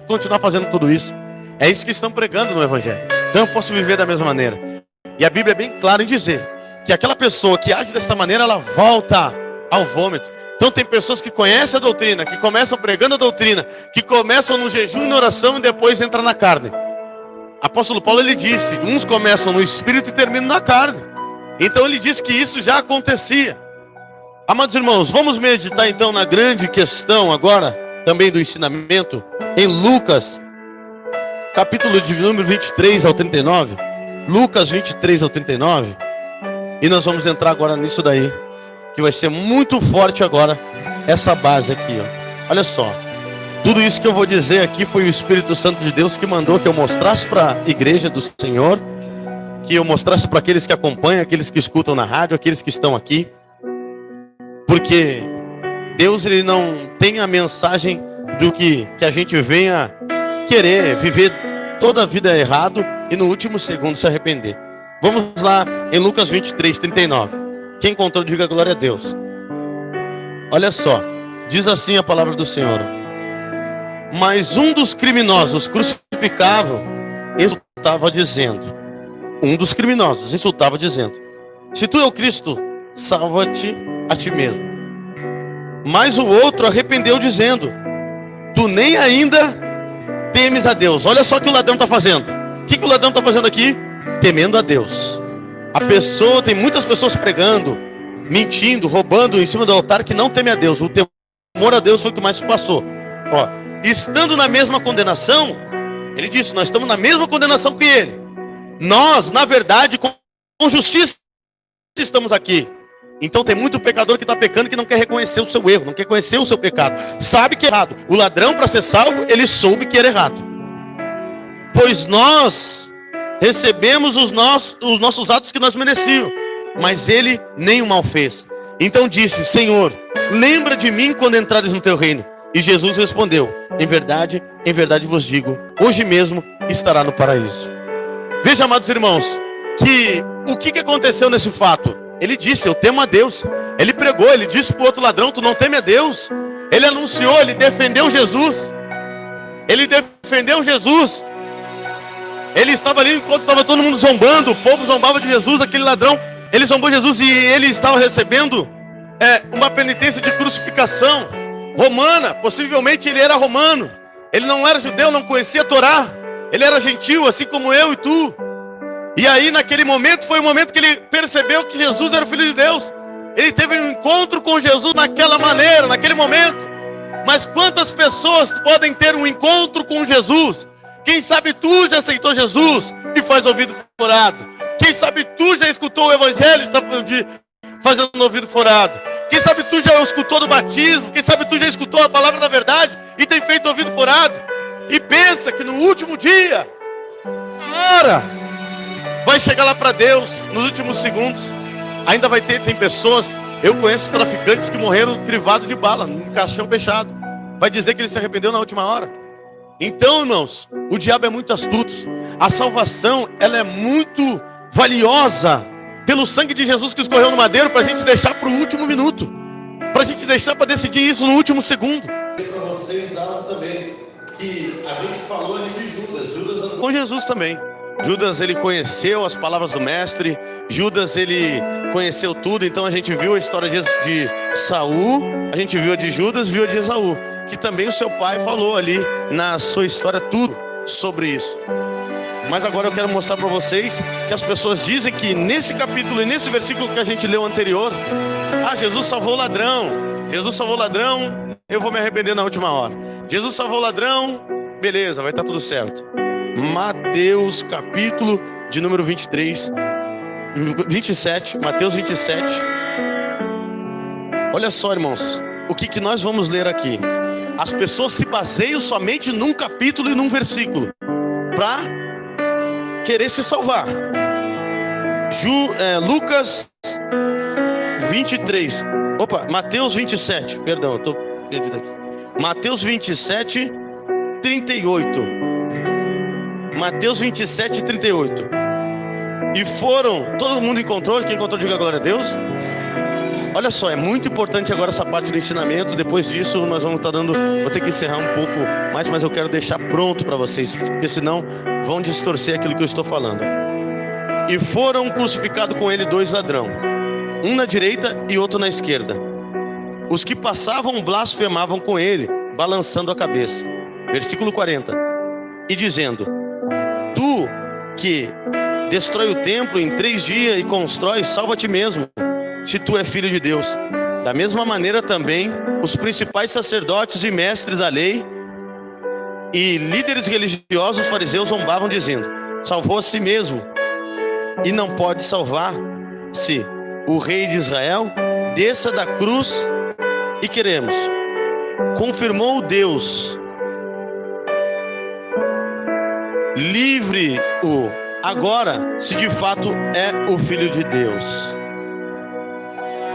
Speaker 1: continuar fazendo tudo isso. É isso que estão pregando no evangelho. Então eu posso viver da mesma maneira. E a Bíblia é bem clara em dizer que aquela pessoa que age dessa maneira, ela volta ao vômito. Então tem pessoas que conhecem a doutrina, que começam pregando a doutrina, que começam no jejum e na oração e depois entram na carne. Apóstolo Paulo, ele disse, uns começam no espírito e terminam na carne. Então ele disse que isso já acontecia. Amados irmãos, vamos meditar então na grande questão agora, também do ensinamento, em Lucas, capítulo de número 23 ao 39. Lucas 23 ao 39. E nós vamos entrar agora nisso daí, que vai ser muito forte agora, essa base aqui, ó. Olha só. Tudo isso que eu vou dizer aqui foi o Espírito Santo de Deus que mandou que eu mostrasse para a igreja do Senhor, que eu mostrasse para aqueles que acompanham, aqueles que escutam na rádio, aqueles que estão aqui. Porque Deus, ele não tem a mensagem do que a gente venha querer viver toda a vida errado e no último segundo se arrepender. Vamos lá em Lucas 23, 39. Quem encontrou, diga glória a Deus. Olha só, diz assim a palavra do Senhor. Mas um dos criminosos crucificavam, insultava dizendo. Um dos criminosos insultava dizendo: se tu é o Cristo, salva-te a ti mesmo. Mas o outro arrependeu dizendo: tu nem ainda temes a Deus. Olha só o que o ladrão está fazendo. O que o ladrão está fazendo aqui? Temendo a Deus. Tem muitas pessoas pregando, mentindo, roubando em cima do altar, que não teme a Deus. O temor a Deus foi o que mais passou. Ó, estando na mesma condenação, ele disse, nós estamos na mesma condenação que ele. Nós, na verdade, com justiça estamos aqui. Então tem muito pecador que está pecando, que não quer reconhecer o seu erro, não quer conhecer o seu pecado, sabe que é errado. O ladrão, para ser salvo, ele soube que era errado. Pois nós recebemos os nossos atos que nós merecíamos, mas ele nem o mal fez. Então disse: Senhor, lembra de mim quando entrares no teu reino. E Jesus respondeu: em verdade vos digo, hoje mesmo estará no paraíso. Veja, amados irmãos, que o que aconteceu nesse fato? Ele disse: eu temo a Deus. Ele pregou, ele disse para o outro ladrão: tu não teme a Deus. Ele anunciou, ele defendeu Jesus. Ele defendeu Jesus. Ele estava ali enquanto estava todo mundo zombando. O povo zombava de Jesus, aquele ladrão. Ele zombou Jesus e ele estava recebendo uma penitência de crucificação romana. Possivelmente ele era romano. Ele não era judeu, não conhecia a Torá. Ele era gentil, assim como eu e tu. E aí naquele momento foi o momento que ele percebeu que Jesus era o Filho de Deus. Ele teve um encontro com Jesus naquela maneira, naquele momento. Mas quantas pessoas podem ter um encontro com Jesus? Quem sabe tu já aceitou Jesus e faz ouvido furado. Quem sabe tu já escutou o evangelho de fazendo ouvido furado. Quem sabe tu já escutou do batismo, quem sabe tu já escutou a palavra da verdade e tem feito ouvido furado. E pensa que no último dia, na hora, vai chegar lá para Deus, nos últimos segundos. Ainda tem pessoas, eu conheço traficantes que morreram crivados de bala, num caixão fechado. Vai dizer que ele se arrependeu na última hora. Então, irmãos, o diabo é muito astuto. A salvação, ela é muito valiosa pelo sangue de Jesus que escorreu no madeiro, para a gente deixar para o último minuto, para a gente deixar para decidir isso no último segundo. Para vocês algo também, que a gente falou ali de Judas. Judas andou com Jesus também. Judas, ele conheceu as palavras do mestre. Judas, ele conheceu tudo. Então a gente viu a história de Saul, a gente viu a de Judas, viu a de Esaú, que também o seu pai falou ali na sua história tudo sobre isso. Mas agora eu quero mostrar para vocês que as pessoas dizem que nesse capítulo e nesse versículo que a gente leu anterior, Jesus salvou o ladrão, Jesus salvou o ladrão, eu vou me arrepender na última hora. Jesus salvou o ladrão, beleza, vai estar tudo certo. Mateus capítulo de número 27, Mateus 27. Olha só, irmãos, o que nós vamos ler aqui. As pessoas se baseiam somente num capítulo e num versículo para querer se salvar. Lucas 23. Mateus 27. Perdão, eu estou perdido aqui. Mateus 27, 38. Mateus 27, 38. E foram, todo mundo encontrou? Quem encontrou, diga glória a Deus. Olha só, é muito importante agora essa parte do ensinamento. Depois disso nós vamos estar dando, vou ter que encerrar um pouco mais, mas eu quero deixar pronto para vocês, porque senão vão distorcer aquilo que eu estou falando. E foram crucificados com ele 2 ladrões, um na direita e outro na esquerda. Os que passavam blasfemavam com ele, balançando a cabeça. Versículo 40. E dizendo: tu que destrói o templo em 3 dias e constrói, salva a ti mesmo, se tu é filho de Deus. Da mesma maneira também os principais sacerdotes e mestres da lei e líderes religiosos fariseus zombavam, dizendo: salvou a si mesmo e não pode salvar-se. O rei de Israel desça da cruz e queremos. Confirmou Deus, livre-o agora, se de fato é o filho de Deus.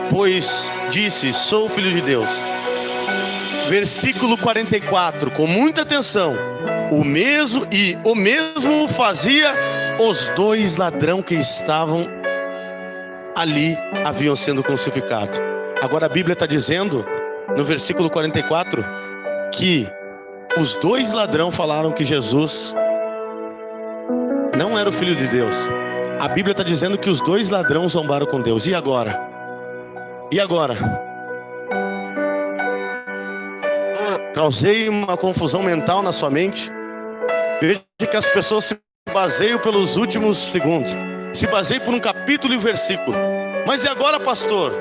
Speaker 1: Pois disse: sou filho de Deus. Versículo 44, com muita atenção. O mesmo fazia os 2 ladrões que estavam ali, haviam sendo crucificados. Agora a Bíblia está dizendo, no versículo 44, que os 2 ladrões falaram que Jesus não era o filho de Deus. A Bíblia está dizendo que os 2 ladrões zombaram com Deus. E agora? E agora? Causei uma confusão mental na sua mente. Veja que as pessoas se baseiam pelos últimos segundos, se baseiam por um capítulo e versículo. Mas e agora, pastor?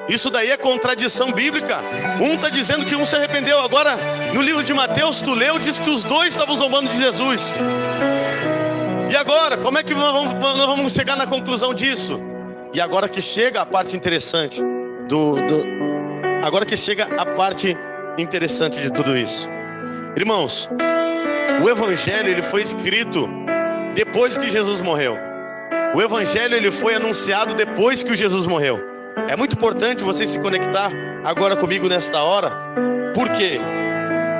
Speaker 1: Isso daí é contradição bíblica. Um está dizendo que um se arrependeu. Agora, no livro de Mateus, tu leu, diz que os 2 estavam zombando de Jesus. E agora, como é que nós vamos chegar na conclusão disso? E agora que chega a parte interessante agora que chega a parte interessante de tudo isso. Irmãos, o Evangelho ele foi escrito depois que Jesus morreu. O Evangelho ele foi anunciado depois que o Jesus morreu. É muito importante você se conectar agora comigo nesta hora. Por quê?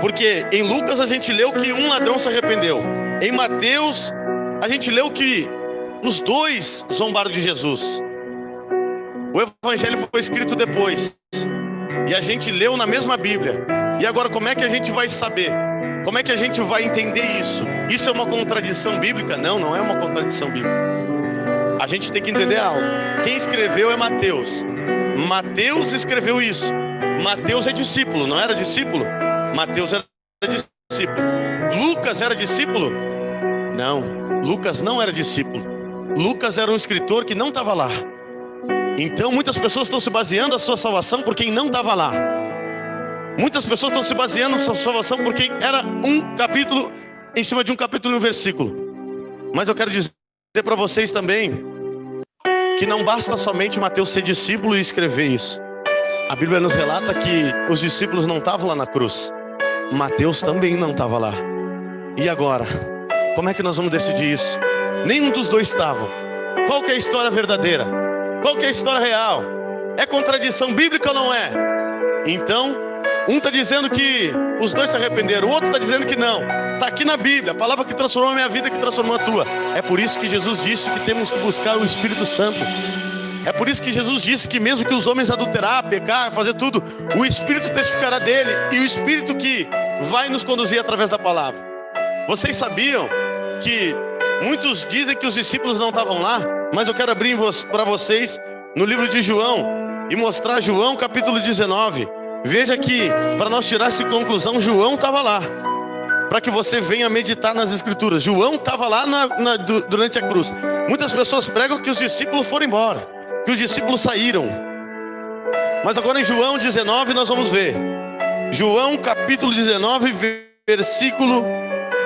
Speaker 1: Porque em Lucas a gente leu que um ladrão se arrependeu. Em Mateus a gente leu que os 2 zombaram de Jesus. O Evangelho foi escrito depois. E a gente leu na mesma Bíblia. E agora como é que a gente vai saber? Como é que a gente vai entender isso? Isso é uma contradição bíblica? Não, não é uma contradição bíblica. A gente tem que entender algo. Quem escreveu é Mateus. Mateus escreveu isso. Mateus é discípulo, não era discípulo? Mateus era discípulo. Lucas era discípulo? Não, Lucas não era discípulo. Lucas era um escritor que não estava lá. Então muitas pessoas estão se baseando a sua salvação por quem não estava lá. Muitas pessoas estão se baseando a sua salvação por quem era um capítulo em cima de um capítulo e um versículo. Mas eu quero dizer para vocês também que não basta somente Mateus ser discípulo e escrever isso. A Bíblia nos relata que os discípulos não estavam lá na cruz. Mateus também não estava lá. E agora? Como é que nós vamos decidir isso? Nenhum dos dois estavam. Qual que é a história verdadeira? Qual que é a história real? É contradição bíblica ou não é? Então, um está dizendo que os dois se arrependeram, o outro está dizendo que não. Está aqui na Bíblia, a palavra que transformou a minha vida, que transformou a tua. É por isso que Jesus disse que temos que buscar o Espírito Santo. É por isso que Jesus disse que mesmo que os homens adulterar, pecar, fazer tudo, o Espírito testificará dele, e o Espírito que vai nos conduzir através da palavra. Vocês sabiam que muitos dizem que os discípulos não estavam lá? Mas eu quero abrir para vocês no livro de João e mostrar João capítulo 19. Veja que, para nós tirar essa conclusão, João estava lá. Para que você venha meditar nas escrituras. João estava lá durante a cruz. Muitas pessoas pregam que os discípulos foram embora, que os discípulos saíram. Mas agora em João 19 nós vamos ver. João capítulo 19, versículo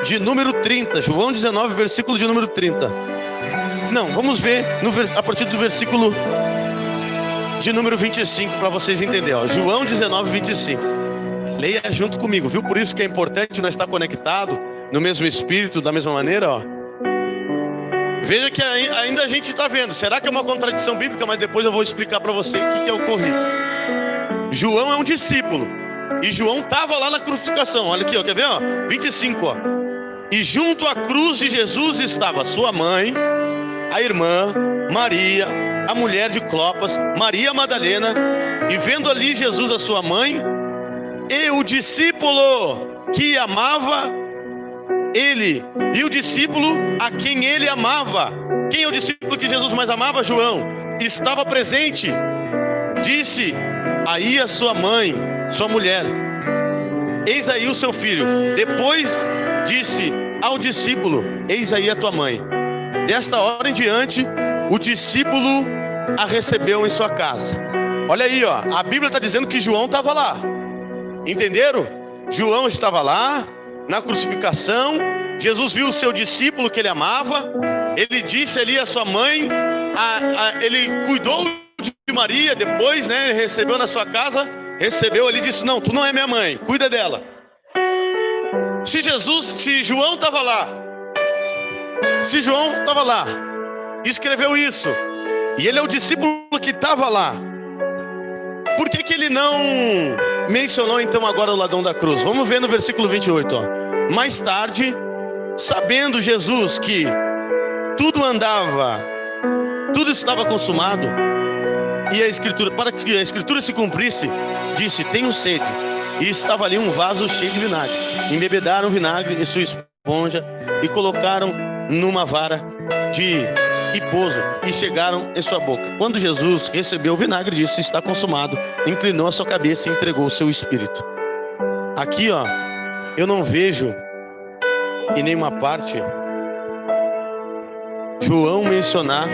Speaker 1: de número 30. João 19, versículo de número 30. Não, vamos ver a partir do versículo de número 25, para vocês entenderem. Ó. João 19, 25. Leia junto comigo, viu? Por isso que é importante nós estar conectado no mesmo espírito, da mesma maneira, ó. Veja que ainda a gente está vendo. Será que é uma contradição bíblica? Mas depois eu vou explicar para você o que é ocorrido. João é um discípulo. E João estava lá na crucificação. Olha aqui, ó, quer ver? Ó? 25, ó. E junto à cruz de Jesus estava sua mãe, a irmã, Maria, a mulher de Clopas, Maria Madalena. E vendo ali Jesus, a sua mãe, e o discípulo que amava ele, e o discípulo a quem ele amava. Quem é o discípulo que Jesus mais amava? João. Estava presente. Disse: aí a sua mãe, sua mulher, eis aí o seu filho. Depois disse ao discípulo: eis aí a tua mãe. Desta hora em diante, o discípulo a recebeu em sua casa. Olha aí, ó, a Bíblia está dizendo que João estava lá. Entenderam? João estava lá na crucificação. Jesus viu o seu discípulo que ele amava. Ele disse ali à sua mãe, ele cuidou de Maria. Depois, né, ele recebeu na sua casa. Recebeu ali e disse: não, tu não é minha mãe, cuida dela. Se João estava lá, escreveu isso, e ele é o discípulo que estava lá, por que ele não mencionou então agora o ladrão da cruz? Vamos ver no versículo 28, ó. Mais tarde, sabendo Jesus que tudo estava consumado, e a escritura, para que a escritura se cumprisse, disse: tenho sede. E estava ali um vaso cheio de vinagre. Embebedaram o vinagre em sua esponja e colocaram numa vara de hiposo e chegaram em sua boca. Quando Jesus recebeu o vinagre, disse: está consumado. Inclinou a sua cabeça e entregou o seu espírito. Aqui, ó, eu não vejo em nenhuma parte João mencionar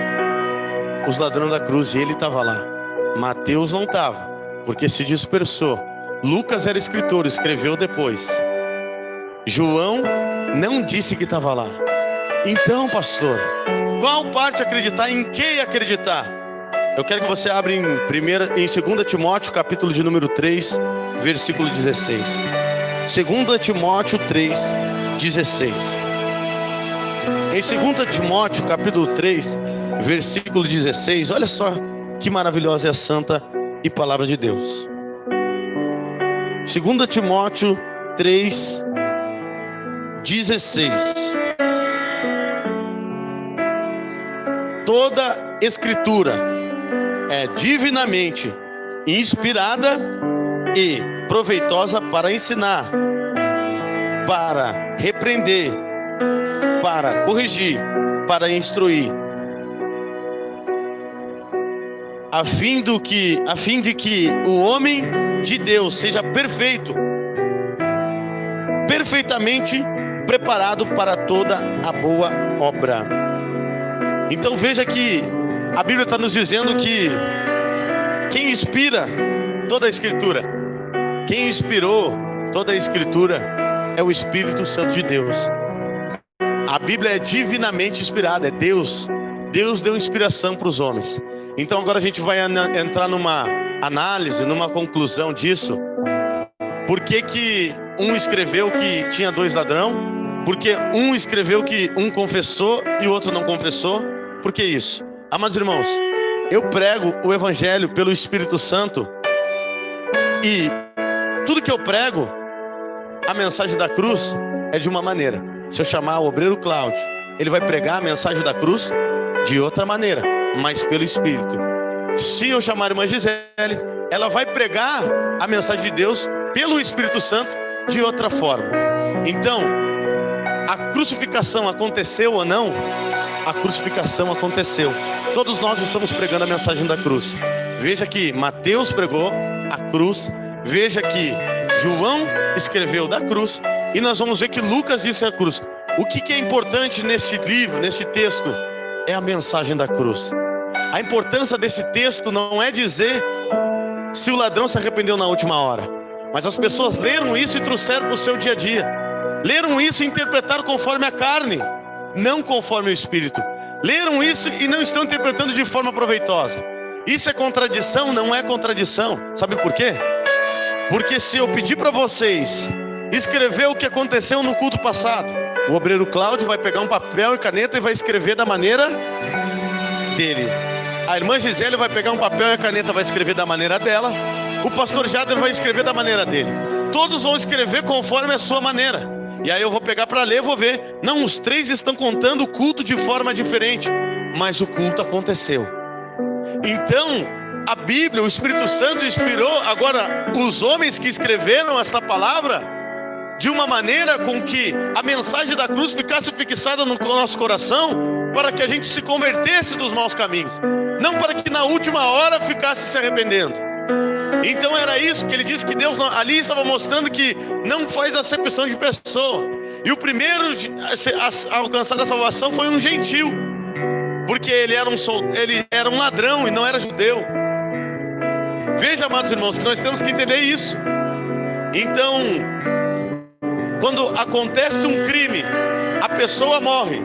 Speaker 1: os ladrões da cruz, e ele estava lá. Mateus não estava, porque se dispersou. Lucas era escritor, escreveu depois. João não disse que estava lá. Então, pastor, qual parte acreditar? Em quem acreditar? Eu quero que você abra em 2 Timóteo, capítulo de número 3, versículo 16. 2 Timóteo 3, 16. Em 2 Timóteo, capítulo 3, versículo 16, olha só que maravilhosa é a santa e palavra de Deus. 2 Timóteo 3, 16. Toda escritura é divinamente inspirada e proveitosa para ensinar, para repreender, para corrigir, para instruir, a fim de que o homem de Deus seja perfeito, perfeitamente preparado para toda a boa obra. Então veja que a Bíblia está nos dizendo que quem inspira toda a escritura, quem inspirou toda a escritura é o Espírito Santo de Deus. A Bíblia é divinamente inspirada, é Deus. Deus deu inspiração para os homens. Então agora a gente vai entrar numa análise, numa conclusão disso, por que um escreveu que tinha 2 ladrões? Porque um escreveu que um confessou e o outro não confessou? Por que isso? Amados irmãos, eu prego o Evangelho pelo Espírito Santo e tudo que eu prego, a mensagem da cruz é de uma maneira. Se eu chamar o obreiro Cláudio, ele vai pregar a mensagem da cruz de outra maneira, mas pelo Espírito. Se eu chamar a irmã Gisele, ela vai pregar a mensagem de Deus pelo Espírito Santo de outra forma. Então, a crucificação aconteceu ou não? A crucificação aconteceu. Todos nós estamos pregando a mensagem da cruz. Veja que Mateus pregou a cruz. Veja que João escreveu da cruz. E nós vamos ver que Lucas disse a cruz. O que é importante nesse livro, nesse texto? É a mensagem da cruz. A importância desse texto não é dizer se o ladrão se arrependeu na última hora, mas as pessoas leram isso e trouxeram para o seu dia a dia. Leram isso e interpretaram conforme a carne, não conforme o Espírito. Leram isso e não estão interpretando de forma proveitosa. Isso é contradição? Não é contradição. Sabe por quê? Porque se eu pedir para vocês escrever o que aconteceu no culto passado, o obreiro Cláudio vai pegar um papel e caneta e vai escrever da maneira dele. A irmã Gisele vai pegar um papel e a caneta, vai escrever da maneira dela. O pastor Jader vai escrever da maneira dele. Todos vão escrever conforme a sua maneira. E aí eu vou pegar para ler, vou ver. Não, os 3 estão contando o culto de forma diferente, mas o culto aconteceu. Então, a Bíblia, o Espírito Santo inspirou agora os homens que escreveram esta palavra de uma maneira com que a mensagem da cruz ficasse fixada no nosso coração, para que a gente se convertesse dos maus caminhos, não para que na última hora ficasse se arrependendo. Então era isso que ele disse, que Deus ali estava mostrando que não faz acepção de pessoa. E o primeiro a alcançar a salvação foi um gentil, porque ele era um ladrão e não era judeu. Veja, amados irmãos, que nós temos que entender isso. Então, quando acontece um crime, a pessoa morre,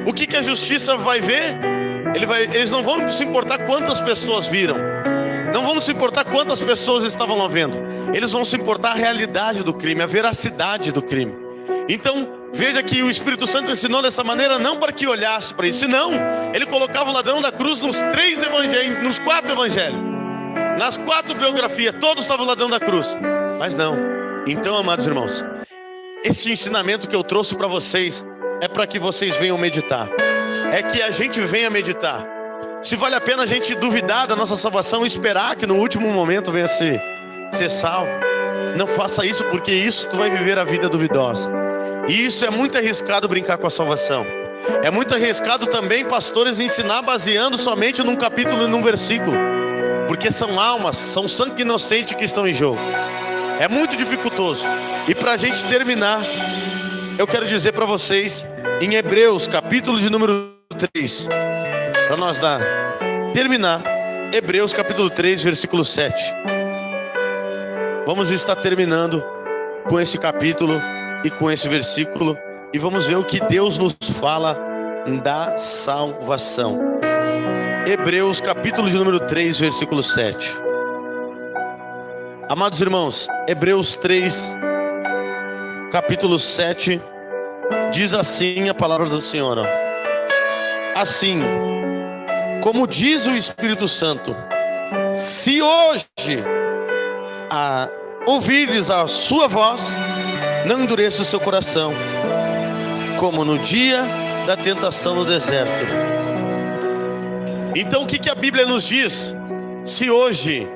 Speaker 1: o que a justiça vai ver? Eles não vão se importar quantas pessoas viram, não vão se importar quantas pessoas estavam lá vendo. Eles vão se importar a realidade do crime, a veracidade do crime. Então, veja que o Espírito Santo ensinou dessa maneira, não para que olhasse para isso, senão ele colocava o ladrão da cruz nos 3 evangelhos, nos 4 evangelhos, nas 4 biografias, todos estavam o ladrão da cruz. Mas não. Então, amados irmãos, este ensinamento que eu trouxe para vocês é para que vocês venham meditar. É que a gente venha meditar. Se vale a pena a gente duvidar da nossa salvação e esperar que no último momento venha ser salvo, não faça isso, porque isso tu vai viver a vida duvidosa. E isso é muito arriscado, brincar com a salvação. É muito arriscado também pastores ensinar baseando somente num capítulo e num versículo, porque são almas, são sangue inocente que estão em jogo. É muito dificultoso. E para a gente terminar, eu quero dizer para vocês, em Hebreus, capítulo de número 3, para nós terminar, Hebreus capítulo 3, versículo 7. Vamos estar terminando com esse capítulo e com esse versículo, e vamos ver o que Deus nos fala da salvação. Hebreus capítulo de número 3, versículo 7. Amados irmãos, Hebreus 3, capítulo 7, diz assim a palavra do Senhor: assim, como diz o Espírito Santo, se hoje ouvirdes a sua voz, não endureça o seu coração, como no dia da tentação no deserto. Então o que a Bíblia nos diz? Se hoje,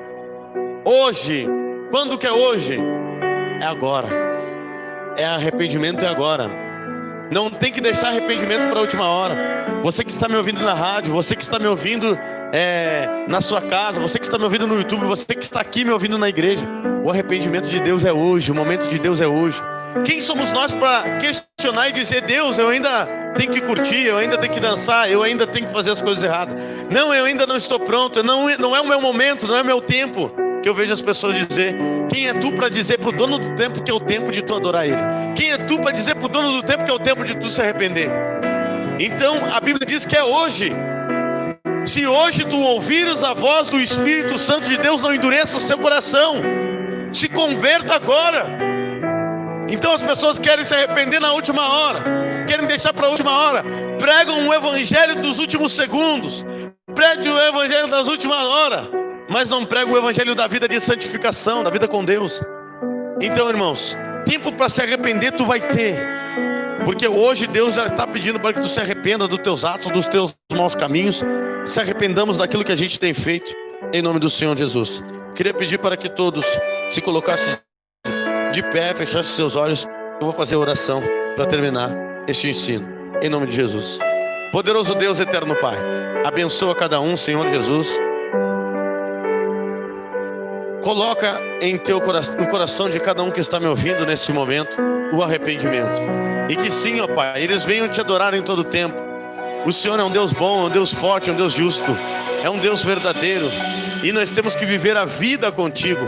Speaker 1: quando que é hoje? É agora. É arrependimento, é agora. Não tem que deixar arrependimento para a última hora. Você que está me ouvindo na rádio, você que está me ouvindo na sua casa, você que está me ouvindo no YouTube, você que está aqui me ouvindo na igreja, o arrependimento de Deus é hoje, o momento de Deus é hoje. Quem somos nós para questionar e dizer: Deus, eu ainda tenho que curtir, eu ainda tenho que dançar, eu ainda tenho que fazer as coisas erradas? Não, eu ainda não estou pronto, não é o meu momento, não é o meu tempo. Que eu vejo as pessoas dizer: quem é tu para dizer para o dono do tempo que é o tempo de tu adorar Ele? Quem é tu para dizer para o dono do tempo que é o tempo de tu se arrepender? Então a Bíblia diz que é hoje. Se hoje tu ouvires a voz do Espírito Santo de Deus, não endureça o seu coração. Se converta agora. Então as pessoas querem se arrepender na última hora, querem deixar para a última hora, pregam um evangelho dos últimos segundos, pregam o evangelho das últimas horas, mas não pregam o evangelho da vida de santificação, da vida com Deus. Então, irmãos, tempo para se arrepender tu vai ter, porque hoje Deus já está pedindo para que tu se arrependa dos teus atos, dos teus maus caminhos. Se arrependamos daquilo que a gente tem feito, em nome do Senhor Jesus. Queria pedir para que todos se colocassem de pé, fechassem seus olhos. Eu vou fazer a oração para terminar este ensino, em nome de Jesus. Poderoso Deus, eterno Pai, abençoa cada um, Senhor Jesus. Coloca no coração de cada um que está me ouvindo nesse momento o arrependimento. E que sim, ó Pai, eles venham te adorar em todo tempo. O Senhor é um Deus bom, é um Deus forte, é um Deus justo, é um Deus verdadeiro. E nós temos que viver a vida contigo,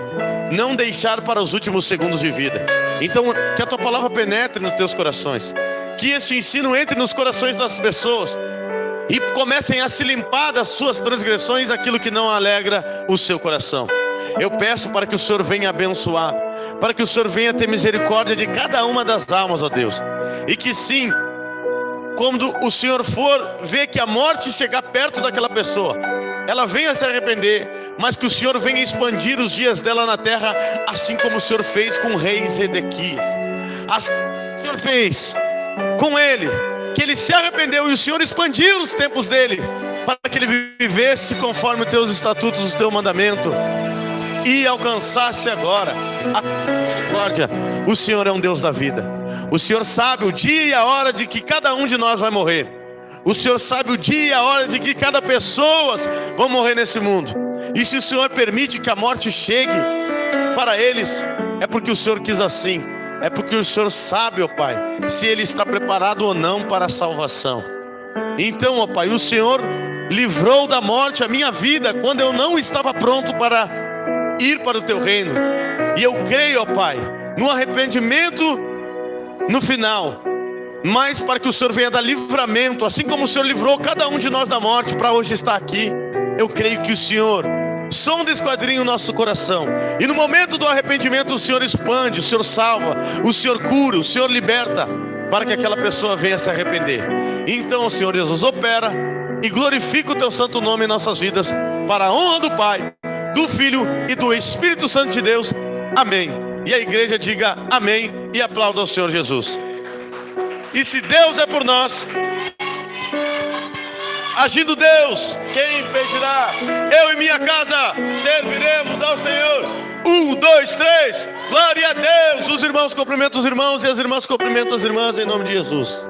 Speaker 1: não deixar para os últimos segundos de vida. Então, que a tua palavra penetre nos teus corações, que este ensino entre nos corações das pessoas e comecem a se limpar das suas transgressões aquilo que não alegra o seu coração. Eu peço para que o Senhor venha abençoar, para que o Senhor venha ter misericórdia de cada uma das almas, ó Deus. E que sim, quando o Senhor for ver que a morte chegar perto daquela pessoa, ela venha se arrepender, mas que o Senhor venha expandir os dias dela na terra, assim como o Senhor fez com o rei Zedequias. Assim como o Senhor fez com ele, que ele se arrependeu e o Senhor expandiu os tempos dele, para que ele vivesse conforme os teus estatutos, o teu mandamento, e alcançasse agora a misericórdia. O Senhor é um Deus da vida. O Senhor sabe o dia e a hora de que cada um de nós vai morrer. O Senhor sabe o dia e a hora de que cada pessoa vai morrer nesse mundo. E se o Senhor permite que a morte chegue para eles, é porque o Senhor quis assim. É porque o Senhor sabe, ó Pai, se ele está preparado ou não para a salvação. Então, ó Pai, o Senhor livrou da morte a minha vida quando eu não estava pronto para ir para o teu reino. E eu creio, ó Pai, no arrependimento no final, mas para que o Senhor venha dar livramento, assim como o Senhor livrou cada um de nós da morte para hoje estar aqui. Eu creio que o Senhor sonda, esquadrinha o nosso coração, e no momento do arrependimento o Senhor expande, o Senhor salva, o Senhor cura, o Senhor liberta, para que aquela pessoa venha se arrepender. Então, Senhor Jesus, opera e glorifica o teu santo nome em nossas vidas, para a honra do Pai, do Filho e do Espírito Santo de Deus. Amém. E a igreja diga amém e aplauda ao Senhor Jesus. E se Deus é por nós, agindo Deus, quem impedirá? Eu e minha casa serviremos ao Senhor. 1, 2, 3, glória a Deus. Os irmãos cumprimentam os irmãos e as irmãs cumprimentam as irmãs, em nome de Jesus.